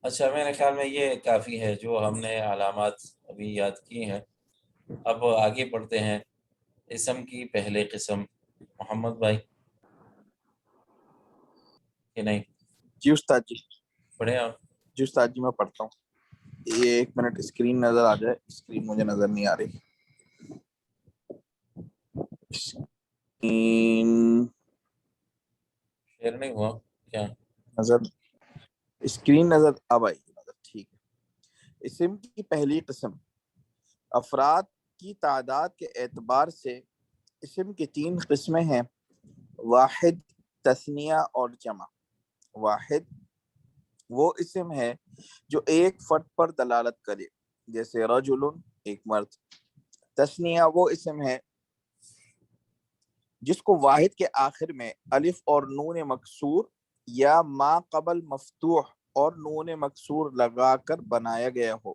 اچھا، میرے خیال میں یہ کافی ہے جو ہم نے علامات ابھی یاد کی ہیں۔ اب آگے بڑھتے ہیں، اسم کی پہلے قسم محمد بھائی کہ نہیں جی استاد جی، پڑھیں آپ؟ جی استاد جی میں پڑھتا ہوں۔ یہ 1 منٹ اسکرین نظر آ جائے، اسکرین مجھے نظر نہیں آ رہی۔ اسکرین شیئر نہیں ہوا کیا؟ نظر اسکرین نظر اب آئی نظر، ٹھیک ہے۔ اسم کی پہلی قسم افراد کی تعداد کے اعتبار سے اسم کی 3 قسمیں ہیں: واحد، تثنیہ اور جمع۔ واحد وہ اسم ہے جو ایک فرد پر دلالت کرے، جیسے رجل ایک مرد۔ تثنیہ وہ اسم ہے جس کو واحد کے آخر میں الف اور نون مکسور یا ما قبل مفتوح اور نون مکسور لگا کر بنایا گیا ہو،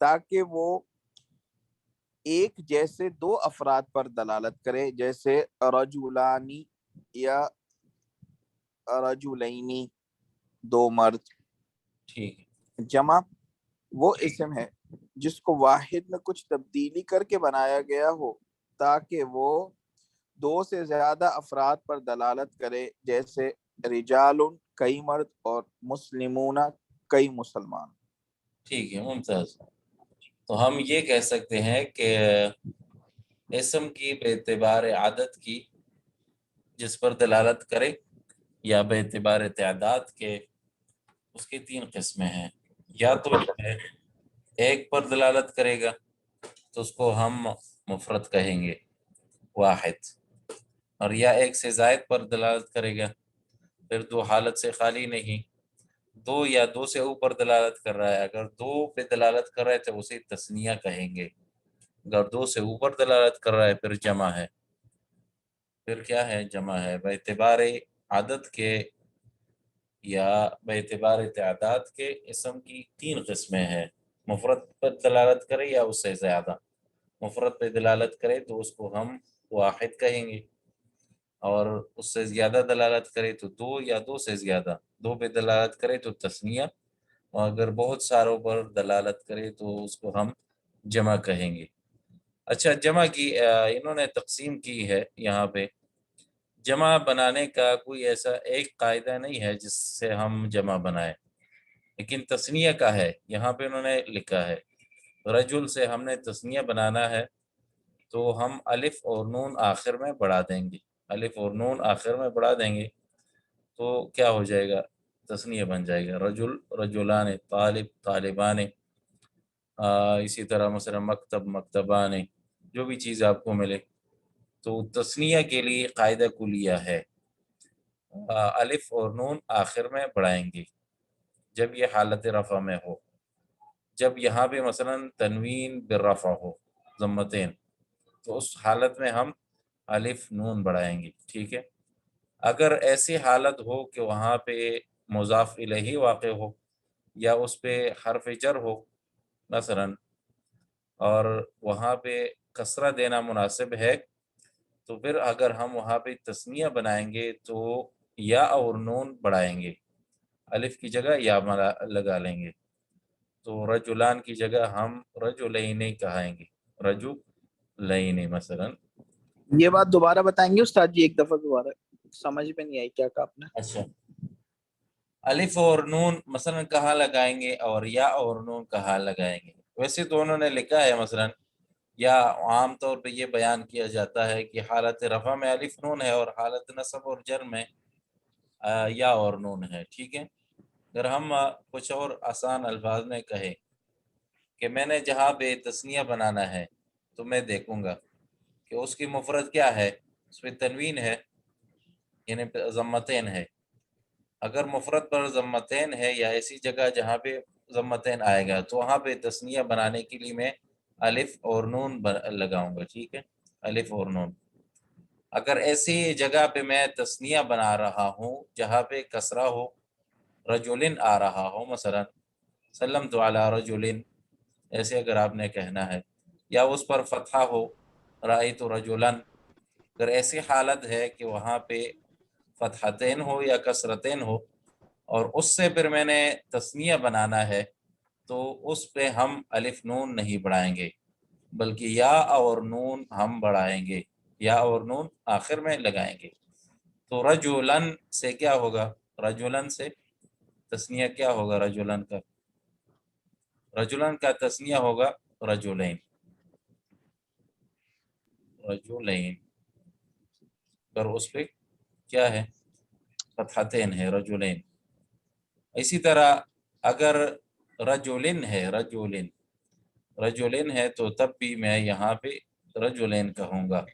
تاکہ وہ ایک جیسے 2 افراد پر دلالت کرے، جیسے رجلانی یا رجلینی 2 مرد۔ ٹھیک ہے۔ جمع وہ اسم ہے جس کو واحد میں کچھ تبدیلی کر کے بنایا گیا ہو، تاکہ وہ 2 سے زیادہ افراد پر دلالت کرے، جیسے رجال کئی مرد اور مسلمون کئی مسلمان۔ ٹھیک ہے، ممتاز۔ تو ہم یہ کہہ سکتے ہیں کہ اسم کی بے اعتبار عدد کی جس پر دلالت کرے یا بے اعتبار تعداد کے، اس کی 3 قسمیں ہیں۔ یا تو جو ہے ایک پر دلالت کرے گا تو اس کو ہم مفرد کہیں گے، واحد، اور یا ایک سے زائد پر دلالت کرے گا، پھر 2 حالت سے خالی نہیں، 2 یا 2 سے اوپر دلالت کر رہا ہے، اگر 2 پہ دلالت کر رہا ہے تو اسے تثنیہ کہیں گے، اگر 2 سے اوپر دلالت کر رہا ہے پھر جمع ہے۔ پھر کیا ہے؟ جمع ہے۔ بے اعتبار عدد کے یا بے اعتبار تعداد کے اسم کی 3 قسمیں ہیں، مفرد پر دلالت کرے یا اس سے زیادہ۔ مفرد پہ دلالت کرے تو اس کو ہم واحد کہیں گے، اور اس سے زیادہ دلالت کرے تو 2 یا 2 سے زیادہ، 2 پہ دلالت کرے تو تثنیہ، اور اگر بہت ساروں پر دلالت کرے تو اس کو ہم جمع کہیں گے۔ اچھا، جمع کی انہوں نے تقسیم کی ہے یہاں پہ۔ جمع بنانے کا کوئی ایسا ایک قاعدہ نہیں ہے جس سے ہم جمع بنائیں، لیکن تثنیہ کا ہے۔ یہاں پہ انہوں نے لکھا ہے رجل سے ہم نے تثنیہ بنانا ہے تو ہم الف اور نون آخر میں بڑھا دیں گے، الف اور نون آخر میں بڑھا دیں گے تو کیا ہو جائے گا؟ تثنیہ بن جائے گا، رجل رجلان، طالب طالبان، اسی طرح مثلا مکتب مکتبان، جو بھی چیز آپ کو ملے۔ تو تثنیہ کے لیے قاعدہ کلیہ ہے، الف اور نون آخر میں بڑھائیں گے جب یہ حالت رفع میں ہو۔ جب یہاں پہ مثلا تنوین بالرفع ہو، ضمتین، تو اس حالت میں ہم الف نون بڑھائیں گے، ٹھیک ہے۔ اگر ایسی حالت ہو کہ وہاں پہ مضاف الیہ واقع ہو یا اس پہ حرف جر ہو مثلا، اور وہاں پہ کسرہ دینا مناسب ہے، تو پھر اگر ہم وہاں پہ تثنیہ بنائیں گے تو یا اور نون بڑھائیں گے، الف کی جگہ یا لگا لیں گے، تو رجلان کی جگہ ہم رجلین کہیں گے، رجلین مثلا۔ یہ بات دوبارہ بتائیں گے استاد جی؟ ایک دفعہ دوبارہ، سمجھ میں نہیں آئی کیا کہا آپ نے۔ اچھا، الف اور نون مثلا کہاں لگائیں گے اور یا اور نون کہاں لگائیں گے؟ ویسے تو انہوں نے لکھا ہے مثلا، یا عام طور پہ یہ بیان کیا جاتا ہے کہ حالت رفع میں الف نون ہے اور حالت نصب اور جر میں یا اور نون ہے، ٹھیک ہے۔ اگر ہم کچھ اور آسان الفاظ میں کہیں کہ میں نے جہاں پہ تثنیہ بنانا ہے تو میں دیکھوں گا کہ اس کی مفرد کیا ہے، اس پہ تنوین ہے یعنی ضمتین ہے۔ اگر مفرد پر ضمتین ہے یا ایسی جگہ جہاں پہ ضمتین آئے گا تو وہاں پہ تثنیہ بنانے کے لیے میں الف اور نون لگاؤں گا، ٹھیک ہے، الف اور نون۔ اگر ایسی جگہ پہ میں تثنیہ بنا رہا ہوں جہاں پہ کسرہ ہو، رجلن آ رہا ہو مثلا، سلمت علی رجلن، ایسے اگر آپ نے کہنا ہے، یا اس پر فتحہ ہو، رأیت رجلن، اگر ایسی حالت ہے کہ وہاں پہ فتحتین ہو یا کسرتین ہو اور اس سے پھر میں نے تثنیہ بنانا ہے تو اس پہ ہم الف نون نہیں بڑھائیں گے بلکہ یا اور نون ہم بڑھائیں گے، یا اور نون آخر میں لگائیں گے۔ تو رجولن سے کیا ہوگا؟ رجولن سے تثنیہ کیا ہوگا؟ رجولن کا تثنیہ ہوگا رجولین، رجولین، پر اس پہ کیا ہے؟ فتحتین ہے، رجولین۔ اسی طرح اگر رجولن ہے تو تب بھی میں یہاں پہ رجولین کہوں گا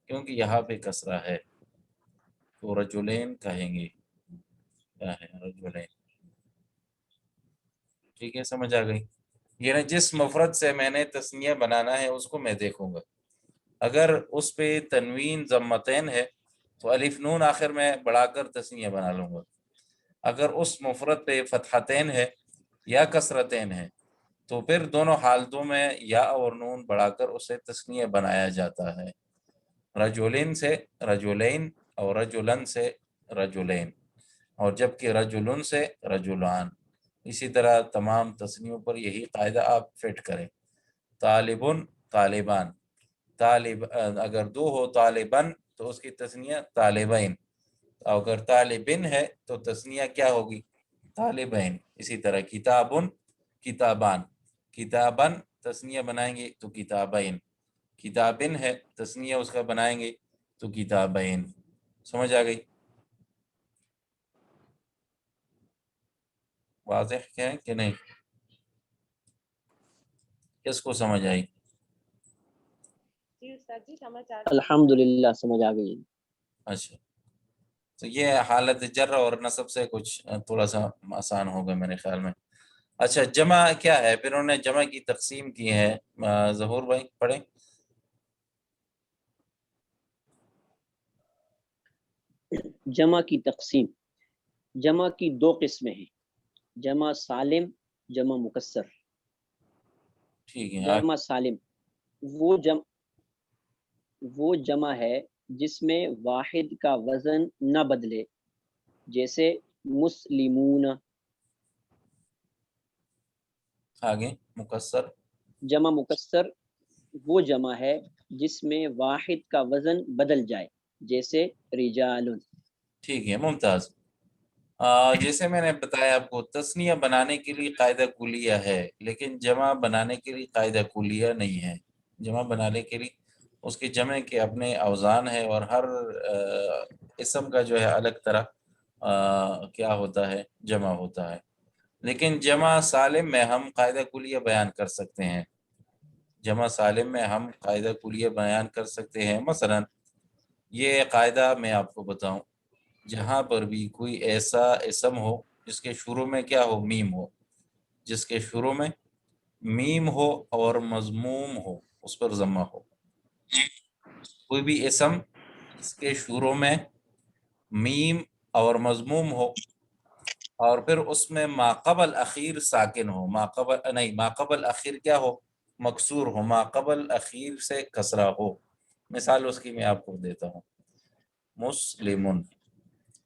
کیونکہ یہاں پہ کسرہ ہے، تو رجولین کہیں گے، کیا ہے؟ رجولین۔ ٹھیک ہے، سمجھ آ گئی؟ یعنی جس مفرد سے میں نے تثنیہ بنانا ہے اس کو میں دیکھوں گا، اگر اس پہ تنوین ضمتین ہے تو الف نون آخر میں بڑھا کر تثنیہ بنا لوں گا، اگر اس مفرد پہ فتحتین ہے یا کسرتین ہے تو پھر دونوں حالتوں میں یا اور نون بڑھا کر اسے تثنیہ بنایا جاتا ہے، رجولین سے رجولین اور رجولن سے رجولین، اور جبکہ رجلن سے رجلان۔ اسی طرح تمام تثنیوں پر یہی قاعدہ آپ فٹ کریں۔ طالبن، طالبان، طالب اگر دو ہو طالبن تو اس کی تثنیہ طالبین، اگر طالبن ہے تو تثنیہ کیا ہوگی؟ طالبین۔ اسی طرح کتابن، کتابان، کتابن تثنیہ بنائیں گے تو کتابین، کتابن ہے تثنیہ اس کا بنائیں گے تو کتابین۔ سمجھ آ گئی؟ واضح ہے کہ نہیں؟ کس کو سمجھ آئی؟ الحمدللہ سمجھ آ گئی۔ اچھا، تو یہ حالت جر اور نصب سے کچھ تھوڑا سا آسان ہوگا میرے خیال میں۔ اچھا، جمع کیا ہے؟ پھر انہوں نے جمع کی تقسیم کی ہے، ظہور بھائی پڑھیں۔ جمع کی تقسیم، جمع کی دو قسمیں ہیں، جمع سالم، جمع مکسر۔ ٹھیک ہے، جمع سالم وہ جمع ہے جس میں واحد کا وزن نہ بدلے، جیسے مسلمون۔ آگے مکسر۔ جمع مکسر وہ جمع ہے جس میں واحد کا وزن بدل جائے، جیسے رجال۔ ٹھیک ہے، ممتاز۔ جیسے میں نے بتایا آپ کو، تثنیہ بنانے کے لیے قاعدہ کلیہ ہے لیکن جمع بنانے کے لیے قاعدہ کلیہ نہیں ہے۔ جمع بنانے کے لیے اس کے جمع کے اپنے اوزان ہے، اور ہر اسم کا جو ہے الگ طرح کیا ہوتا ہے؟ جمع ہوتا ہے۔ لیکن جمع سالم میں ہم قاعدہ کلیہ بیان کر سکتے ہیں، جمع سالم میں ہم قاعدہ کلیہ بیان کر سکتے ہیں۔ مثلا یہ قاعدہ میں آپ کو بتاؤں، جہاں پر بھی کوئی ایسا اسم ہو جس کے شروع میں کیا ہو؟ میم ہو، جس کے شروع میں میم ہو اور مضموم ہو، اس پر ضمہ ہو۔ کوئی بھی اسم جس کے شروع میں میم اور مضموم ہو اور پھر اس میں ماقبل اخیر ساکن ہو، ماقبل اخیر کیا ہو؟ مکسور ہو، ماقبل اخیر سے کسرہ ہو۔ مثال اس کی میں آپ کو دیتا ہوں، مسلمن۔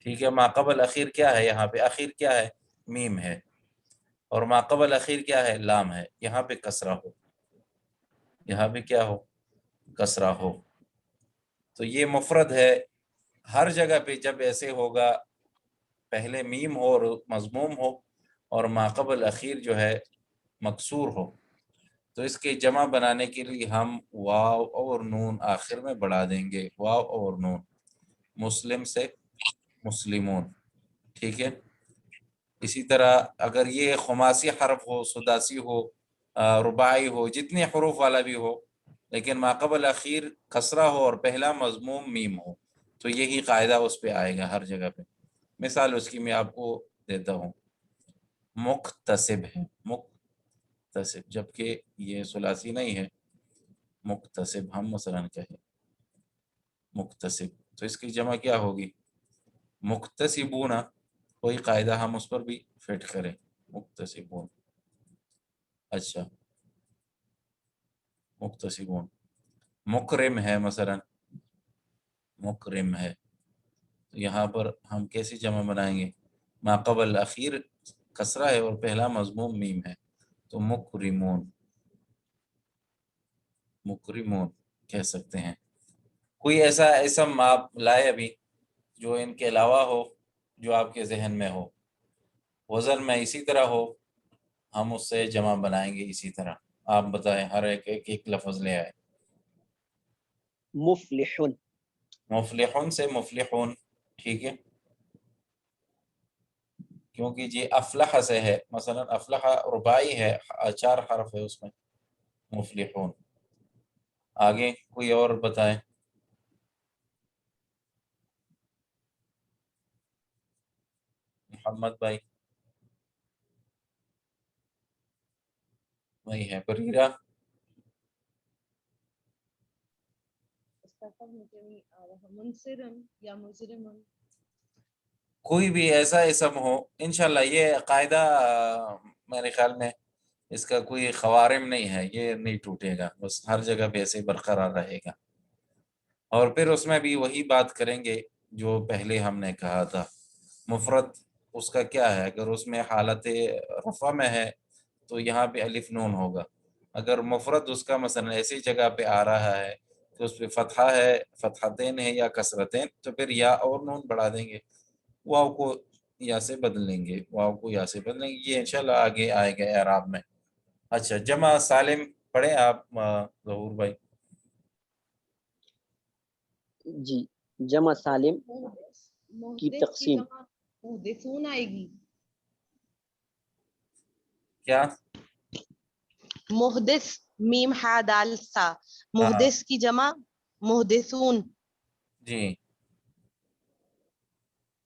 ٹھیک ہے، ماقبل اخیر کیا ہے؟ یہاں پہ اخیر کیا ہے؟ میم ہے، اور ماقبل اخیر کیا ہے؟ لام ہے، یہاں پہ کسرہ ہو، یہاں پہ کیا ہو؟ کسرہ ہو۔ تو یہ مفرد ہے، ہر جگہ پہ جب ایسے ہوگا پہلے میم ہو اور مضموم ہو اور ماقبل اخیر جو ہے مکسور ہو، تو اس کے جمع بنانے کے لیے ہم واو اور نون آخر میں بڑھا دیں گے، واو اور نون۔ مسلم سے مسلمون، ٹھیک ہے۔ اسی طرح اگر یہ خماسی حرف ہو، سداسی ہو، رباعی ہو، جتنے حروف والا بھی ہو، لیکن ماقبل اخیر کسرہ ہو اور پہلا مضموم میم ہو، تو یہی قاعدہ اس پہ آئے گا ہر جگہ پہ۔ مثال اس کی میں آپ کو دیتا ہوں، مکتسب ہے، مکتسب، جبکہ یہ ثلاثی نہیں ہے، مکتسب ہم مثلا کہیں مکتسب، تو اس کی جمع کیا ہوگی؟ مکتسبون۔ کوئی قاعدہ ہم اس پر بھی فٹ کریں، مکتسبون۔ اچھا، مکتسبون۔ مکرم ہے مثلا، مکرم ہے، تو یہاں پر ہم کیسی جمع بنائیں گے؟ ما قبل اخیر کسرہ ہے اور پہلا مضموم میم ہے، تو مکرمون، مکرمون کہہ سکتے ہیں۔ کوئی ایسا اسم آپ لائے ابھی جو ان کے علاوہ ہو، جو آپ کے ذہن میں ہو، وزن میں اسی طرح ہو، ہم اس سے جمع بنائیں گے اسی طرح، آپ بتائیں، ہر ایک لفظ لے آئے۔ مفلحن، مفلحون سے مفلحون، ٹھیک ہے، کیونکہ جی افلح سے ہے، مثلا افلح رباعی ہے، 4 حرف ہے اس میں، مفلحون۔ آگے کوئی اور بتائیں۔ محمد بھائی وہی ہے، بریرہ، منصرن یا مجرمن، کوئی بھی ایسا اسم ہو، انشاءاللہ یہ قاعدہ میرے خیال میں اس کا کوئی خوارم نہیں ہے، یہ نہیں ٹوٹے گا، بس ہر جگہ پہ ایسے برقرار رہے گا۔ اور پھر اس میں بھی وہی بات کریں گے جو پہلے ہم نے کہا تھا، مفرد اس کا کیا ہے، اگر اس میں حالت رفع میں ہے تو یہاں پہ الف نون ہوگا، اگر مفرد اس کا مثلا ایسی جگہ پہ آ رہا ہے تو اس پہ فتحہ ہے، فتحتین ہے یا کسرتین، تو پھر یا اور نون بڑھا دیں گے، واو کو یا سے بدل لیں گے، واو کو یا سے بدل لیں گے، یہ انشاءاللہ آگے آئے گا اعراب میں۔ اچھا، جمع سالم پڑھیں آپ ظہور بھائی۔ جی، جمع سالم محدث کی تقسیم، جمع محدثون آئے گی، کیا؟ محدث میم ہا دال سا، ہاں محدث کی جمع محدثون، جی،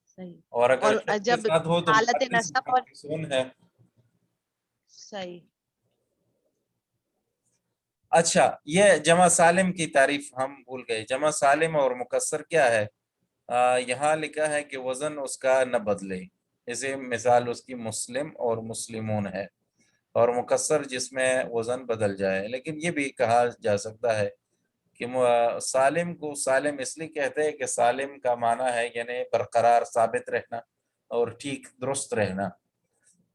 صحیح، اور اگر اور شد کے جب ساتھ ہو تو حالت محدث نصب اور محدثون ہے۔ صحیح، اچھا، یہ جمع سالم کی تعریف ہم بھول گئے، جمع سالم اور مکسر کیا ہے؟ یہاں لکھا ہے کہ وزن اس کا نہ بدلے، جیسے مثال اس کی مسلم اور مسلمون ہے، اور مکسر جس میں وزن بدل جائے، لیکن یہ بھی کہا جا سکتا ہے کہ سالم کو سالم اس لیے کہتے ہیں کہ سالم کا معنی ہے یعنی برقرار، ثابت رہنا اور ٹھیک درست رہنا،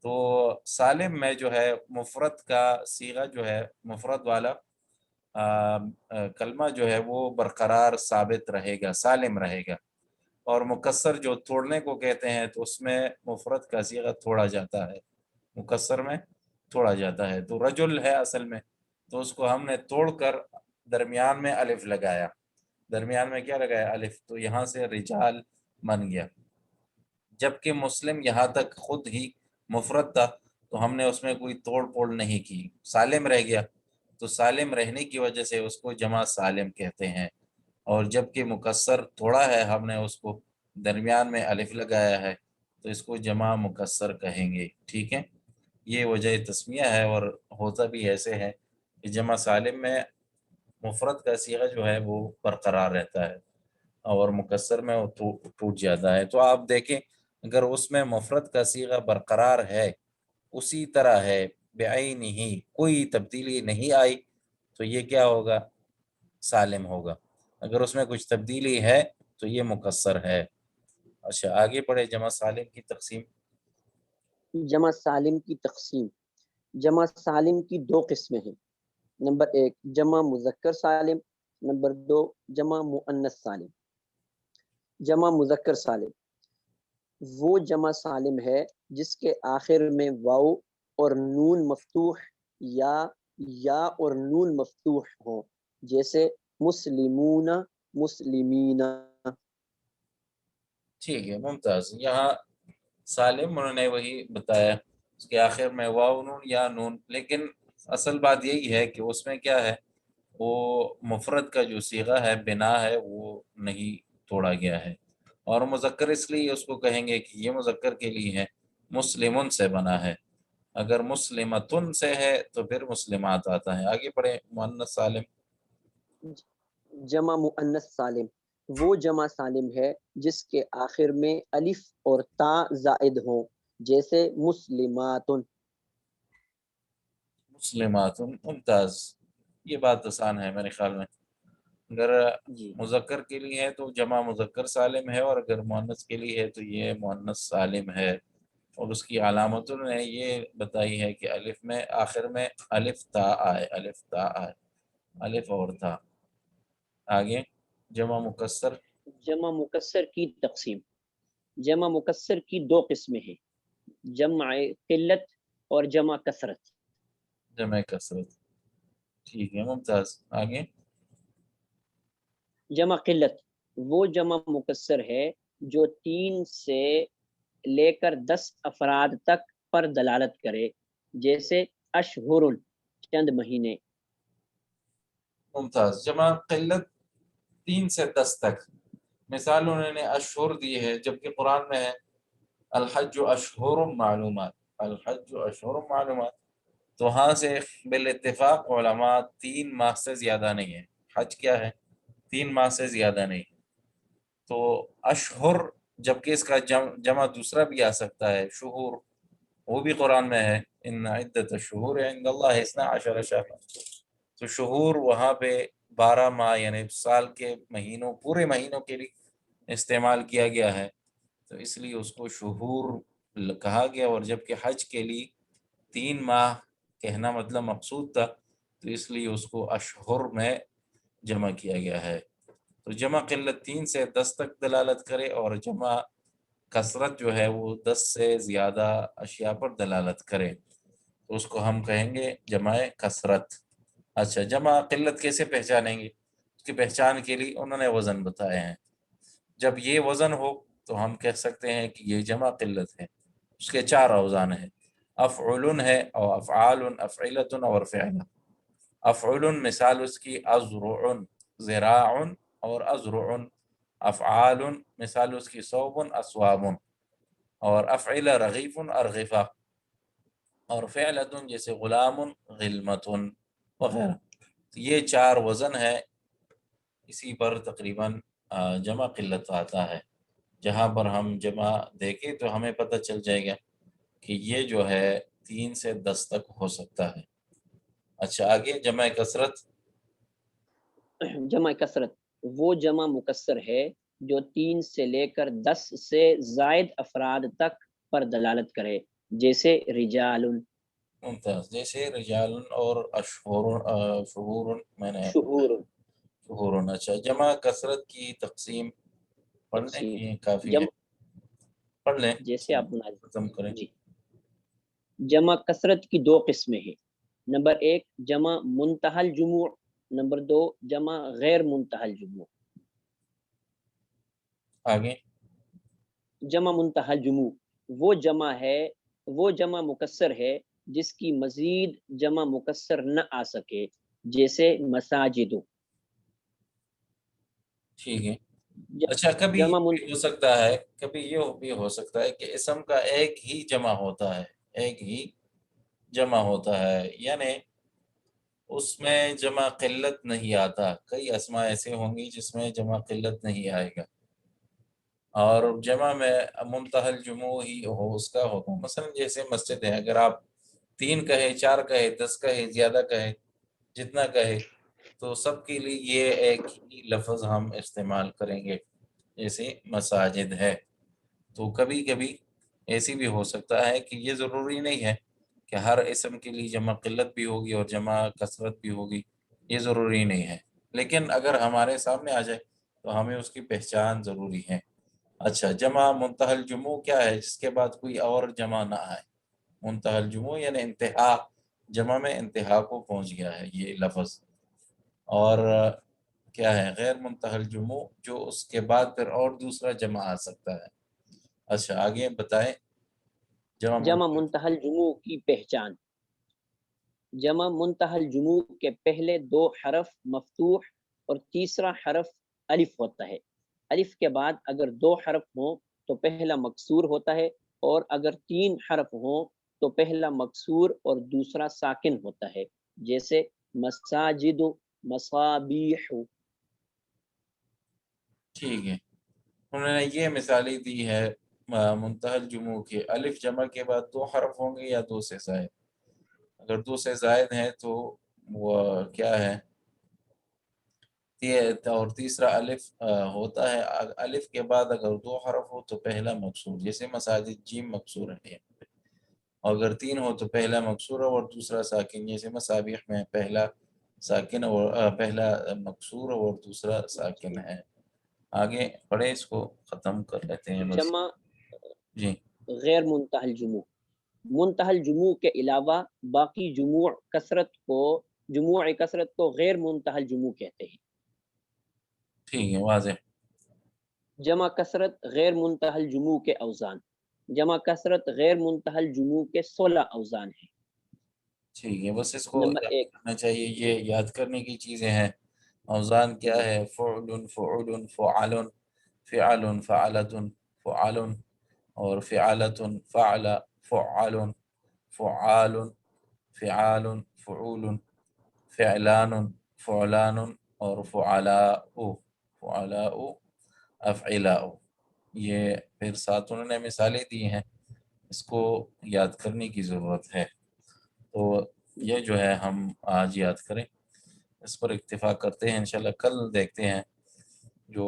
تو سالم میں جو ہے مفرد کا صیغہ جو ہے، مفرد والا کلمہ جو ہے وہ برقرار ثابت رہے گا، سالم رہے گا، اور مکسر جو توڑنے کو کہتے ہیں تو اس میں مفرد کا صیغہ توڑا جاتا ہے، مکسر میں توڑا جاتا ہے، تو رجل ہے اصل میں، تو اس کو ہم نے توڑ کر درمیان میں الف لگایا، درمیان میں کیا لگایا؟ الف، تو یہاں سے رجال بن گیا، جبکہ مسلم یہاں تک خود ہی مفرد تھا تو ہم نے اس میں کوئی توڑ پھوڑ نہیں کی، سالم رہ گیا، تو سالم رہنے کی وجہ سے اس کو جمع سالم کہتے ہیں، اور جبکہ مکسر تھوڑا ہے، ہم نے اس کو درمیان میں الف لگایا ہے تو اس کو جمع مکسر کہیں گے، ٹھیک ہے، یہ وجہ تسمیہ ہے، اور ہوتا بھی ایسے ہے کہ جمع سالم میں مفرد کا صیغہ جو ہے وہ برقرار رہتا ہے اور مکسر میں وہ ٹوٹ جاتا ہے، تو آپ دیکھیں اگر اس میں مفرد کا صیغہ برقرار ہے، اسی طرح ہے بعینہ، کوئی تبدیلی نہیں آئی، تو یہ کیا ہوگا؟ سالم ہوگا، اگر اس میں کچھ تبدیلی ہے تو یہ مکسر ہے۔ اچھا، آگے پڑھے، جمع سالم کی تقسیم۔ جمع سالم کی تقسیم، جمع سالم کی 2 قسمیں ہیں، نمبر 1 جمع مذکر سالم، نمبر 2 جمع مؤنث سالم۔ جمع مذکر سالم وہ جمع سالم ہے جس کے آخر میں واو اور نون مفتوح یا اور نون مفتوح ہوں، جیسے مسلمون، مسلمین۔ ٹھیک ہے، ممتاز، یہاں سالم انہوں نے وہی بتایا، اس کے آخر میں واو نون یا نون، لیکن اصل بات یہی ہے کہ اس میں کیا ہے، وہ مفرد کا جو صیغہ ہے، بنا ہے، وہ نہیں توڑا گیا ہے، اور مذکر اس لیے اس کو کہیں گے کہ یہ مذکر کے لیے ہے، مسلمن سے بنا ہے، اگر مسلمتن سے ہے تو پھر مسلمات آتا ہے۔ آگے پڑھیں، مؤنث سالم۔ جمع مؤنث سالم وہ جمع سالم ہے جس کے آخر میں الف اور تا زائد ہوں، جیسے مسلمات۔ مسلمات، ممتاز، یہ بات آسان ہے میرے خیال میں، اگر جی، مذکر کے لیے ہے تو جمع مذکر سالم ہے، اور اگر مؤنث کے لیے ہے تو یہ مؤنث سالم ہے، اور اس کی علامتوں نے یہ بتائی ہے کہ الف میں آخر میں الف تا آئے، الف تا آئے، الف اور تا۔ آگے جمع مکسر، جمع مکسر کی تقسیم، جمع مکسر کی دو قسمیں ہیں، جمع قلت اور جمع کثرت۔ جمع کثرت، ٹھیک ہے ممتاز۔ آگے جمع قلت وہ جمع مکسر ہے جو 3 سے لے کر 10 افراد تک پر دلالت کرے، جیسے اشہر چند مہینے۔ ممتاز۔ جمع قلت 3 سے 10 تک، مثال انہوں نے اشہر دی ہے، جبکہ قرآن میں ہے الحج اشہر معلومات، الحج اشہر معلومات، تو وہاں سے بالاتفاق علماء 3 ماہ سے زیادہ نہیں ہے، حج کیا ہے 3 ماہ سے زیادہ نہیں، تو اشہر، جبکہ اس کا جمع دوسرا بھی آ سکتا ہے شہور، وہ بھی قرآن میں ہے ان عدت الشہور عند اللہ 12 شہرا، تو شہور وہاں پہ 12 ماہ یعنی سال کے مہینوں، پورے مہینوں کے لیے استعمال کیا گیا ہے، تو اس لیے اس کو شہور کہا گیا، اور جبکہ حج کے لیے 3 ماہ کہنا مطلب مقصود تھا، تو اس لیے اس کو اشہر میں جمع کیا گیا ہے۔ تو جمع قلت 3 سے 10 تک دلالت کرے، اور جمع کثرت جو ہے وہ 10 سے زیادہ اشیاء پر دلالت کرے، تو اس کو ہم کہیں گے جمع کثرت۔ اچھا، جمع قلت کیسے پہچانیں گے؟ اس کی پہچان کے لیے انہوں نے وزن بتائے ہیں، جب یہ وزن ہو تو ہم کہہ سکتے ہیں کہ یہ جمع قلت ہے۔ اس کے 4 اوزان ہیں، افعل ہے اور افعال، افعلت اور فعل۔ افعل مثال اس کی ازرع، زراع اور ازرع۔ افعال مثال اس کی صوب، اصواب، اور افعل رغیف، ارغفہ، اور فعلت جیسے غلام، غلمت وغیرہ۔ تو یہ 4 وزن ہے، اسی پر تقریباً جمع قلت آتا ہے۔ جہاں پر ہم جمع دیکھیں تو ہمیں پتہ چل جائے گا کہ یہ جو ہے 3 سے 10 تک ہو سکتا ہے۔ اچھا آگے جمع کثرت، جمع کثرت وہ جمع مکسر ہے جو 3 سے لے کر 10 سے زائد افراد تک پر دلالت کرے، جیسے رجال، ممتاز، جیسے رجال اور اشہر، شہور، میں نے شہور۔ شہور۔ اچھا جمع کثرت کی تقسیم پڑھ لیں، تقسیم، یہ کافی ہے، جمع پڑھ لیں جیسے آپ مناظر، ختم کریں۔ جی۔ جمع کثرت کی 2 قسمیں ہیں، نمبر 1 جمع منتہی الجموع، نمبر 2 جمع غیر منتہی الجموع۔ آگے جمع منتہی الجموع وہ جمع مکسر ہے جس کی مزید جمع مکسر نہ آ سکے، جیسے مساجد۔ ٹھیک ہے۔ اچھا کبھی جمع یہ ہو سکتا ہے، کبھی یہ بھی ہو سکتا ہے کہ اسم کا ایک ہی جمع ہوتا ہے، ایک ہی جمع ہوتا ہے، یعنی اس میں جمع قلت نہیں آتا، کئی اسماء ایسے ہوں گی جس میں جمع قلت نہیں آئے گا، اور جمع میں منتہی الجموع ہی ہو اس کا حکم، مثلا جیسے مسجد ہے، اگر آپ 3 کہے، 4 کہے، 10 کہے، زیادہ کہے، جتنا کہے، تو سب کے لیے یہ ایک ہی لفظ ہم استعمال کریں گے، جیسے مساجد ہے۔ تو کبھی کبھی ایسی بھی ہو سکتا ہے کہ یہ ضروری نہیں ہے کہ ہر اسم کے لیے جمع قلت بھی ہوگی اور جمع کثرت بھی ہوگی، یہ ضروری نہیں ہے، لیکن اگر ہمارے سامنے آ جائے تو ہمیں اس کی پہچان ضروری ہے۔ اچھا جمع منتہی الجموع کیا ہے؟ جس کے بعد کوئی اور جمع نہ آئے، منتہی الجموع یعنی انتہا، جمع میں انتہا کو پہنچ گیا ہے یہ لفظ۔ اور کیا ہے غیر منتہی الجموع؟ جو اس کے بعد پھر اور دوسرا جمع آ سکتا ہے۔ اچھا آگے بتائیں جمع منتہی الجموع کی پہچان، جمع منتہی الجموع کے پہلے 2 حرف مفتوح اور تیسرا حرف الف ہوتا ہے۔ الف کے بعد اگر 2 حرف ہوں تو پہلا مکسور ہوتا ہے، اور اگر 3 حرف ہوں تو پہلا مکسور اور دوسرا ساکن ہوتا ہے، جیسے مساجد، مصابیح۔ ٹھیک ہے، انہوں نے یہ مثالی دی ہے منتہی الجموع کے، الف جمع کے بعد 2 حرف ہوں گے یا 2 سے زائد، اگر 2 سے زائد ہیں تو وہ کیا ہے یہ اور تیسرا الف ہوتا ہے، الف کے بعد اگر 2 حرف ہو تو پہلا مکسور، جیسے مساجد جیم مکسور ہے یہاں پہ، اور اگر 3 ہو تو پہلا مکسور اور دوسرا ساکن، جیسے مصابیح میں پہلا ساکن اور پہلا مکسور اور دوسرا ساکن ہے۔ آگے پڑھے، اس کو ختم کر لیتے ہیں بس۔ جمع جی غیر منتہی الجموع، منتہی الجموع کے علاوہ باقی جموع کثرت کو غیر منتہی الجموع کہتے ہیں۔ ٹھیک ہے، واضح۔ جمع کثرت غیر منتہی الجموع کے اوزان، جمع کثرت غیر منتہی الجموع کے 16 اوزان ہیں۔ ٹھیک ہے، بس اس کو نمبر یاد 1 کرنا چاہیے، یہ یاد کرنے کی چیزیں ہیں۔ اوزان کیا ہے؟ فعل، فعول، فعال، فعل، فعلۃ، فعال، اور فعلۃ، فعل، فعال، فعال، فعال، فعول، فعلان، فعلان، اور فعلاء، فعلاء، افعلاء۔ یہ پھر ساتھ انہوں نے مثالیں دی ہیں، اس کو یاد کرنے کی ضرورت ہے۔ تو یہ جو ہے ہم آج یاد کریں، اس پر اکتفا کرتے ہیں، انشاءاللہ کل دیکھتے ہیں جو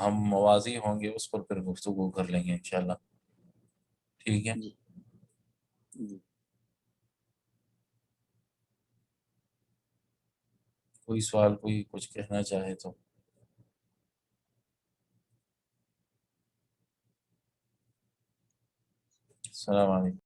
ہم موازی ہوں گے اس پر پھر گفتگو کر لیں گے انشاءاللہ۔ ٹھیک ہے، جی جی کوئی سوال، کوئی کچھ کہنا چاہے تو؟ السلام علیکم۔